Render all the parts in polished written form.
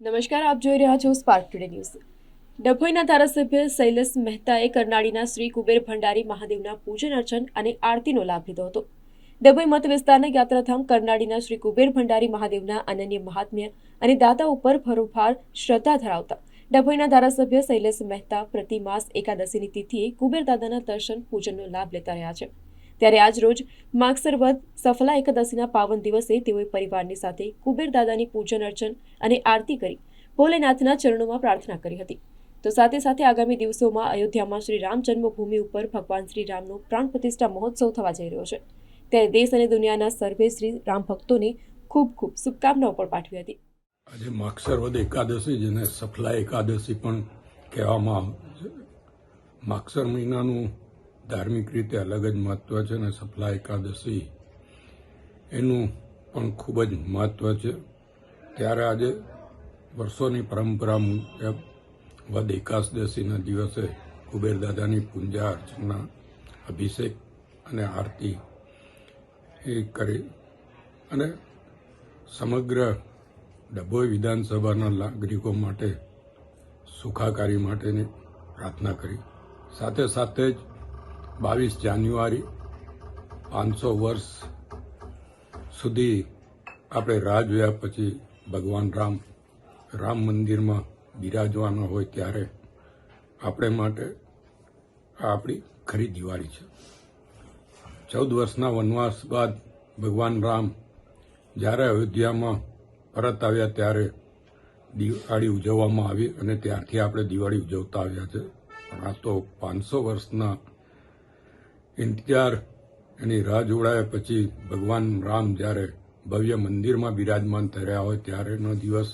નમસ્કાર, આપ જોઈ રહ્યા છો સ્પાર્ક ટુડે ન્યૂઝ। ડભોઈના ધારાસભ્ય શૈલેષ મહેતાએ કરનાળીના શ્રી કુબેર ભંડારી મહાદેવના પૂજન અર્ચન અને આરતીનો લાભ લીધો હતો। ડભોઈ મત વિસ્તારના યાત્રાધામ કરનાળીના શ્રી કુબેર ભંડારી મહાદેવના અનન્ય મહાત્મ્ય અને દાતા ઉપર ભરોભાર શ્રદ્ધા ધરાવતા ડભોઈના ધારાસભ્ય શૈલેષ મહેતા પ્રતિ માસ એકાદશીની તિથિએ કુબેર દાદાના દર્શન પૂજનનો લાભ લેતા રહ્યા છે। ત્યારે આજ રોજ માગસર વદ સફલા એકાદશીના પાવન દિવસે તેઓએ પરિવારની સાથે કુબેર દાદાની પૂજન અર્ચન અને આરતી કરી ભોલેનાથના ચરણોમાં પ્રાર્થના કરી હતી। તો સાથે સાથે આગામી દિવસોમાં અયોધ્યામાં શ્રી રામ જન્મભૂમિ ઉપર ભગવાન શ્રી રામનો પ્રાણ પ્રતિષ્ઠા મહોત્સવ થવા જઈ રહ્યો છે। ત્યારે દેશ અને દુનિયાના સર્વે શ્રી રામ ભક્તોને ખૂબ ખૂબ શુભકામનાઓ પણ પાઠવી હતી। આજે માગસર વદ એકાદશી, જેને સફલા એકાદશી પણ કહેવામાં આવે છે, માગસર મહિનાનું ધાર્મિક રીતે અલગ જ મહત્વ છે અને સફલા એકાદશી એનું પણ ખૂબ જ મહત્વ છે। ત્યારે આજે વર્ષોની પરંપરા મુજબ વદ એકાદશીના દિવસે કુબેર દાદાની પૂજા અર્ચના, અભિષેક અને આરતી એ કરી અને સમગ્ર ડભોઈ વિધાનસભાના નાગરિકો માટે સુખાકારી માટેની પ્રાર્થના કરી। સાથે સાથે જ 22 જાન્યુઆરી 500 વર્ષ સુધી આપણે રાહ જોયા પછી ભગવાન રામ મંદિરમાં બિરાજવાના હોય ત્યારે આપણે માટે આપણી ખરી દિવાળી છે। 14 વર્ષના વનવાસ બાદ ભગવાન રામ જ્યારે અયોધ્યામાં પરત આવ્યા ત્યારે દિવાળી ઉજવવામાં આવી અને ત્યારથી આપણે દિવાળી ઉજવતા આવ્યા છે। પણ આ તો 500 વર્ષના ઇંતજાર, એની રાહ જોડાયા પછી ભગવાન રામ જ્યારે ભવ્ય મંદિરમાં બિરાજમાન થઈ રહ્યા હોય ત્યારેનો દિવસ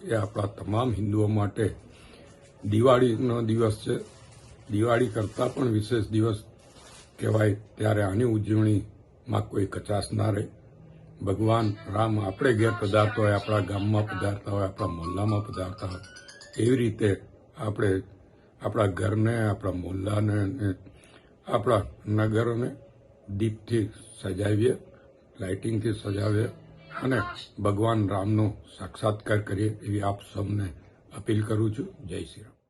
એ આપણા તમામ હિન્દુઓ માટે દિવાળીનો દિવસ છે। દિવાળી કરતાં પણ વિશેષ દિવસ કહેવાય। ત્યારે આની ઉજવણીમાં કોઈ કચાશ ના રહે। ભગવાન રામ આપણે ઘેર પધારતા હોય, આપણા ગામમાં પધારતા હોય, આપણા મોહલ્લામાં પધારતા હોય, એવી રીતે આપણે આપણા ઘરને, આપણા મોહલ્લાને અને આપણા નગરોને દીપથી સજાવીએ, લાઇટિંગથી સજાવીએ અને ભગવાન રામનો સાક્ષાત્કાર કરીએ એવી આપ સૌને અપીલ કરું છું। જય શ્રી રામ।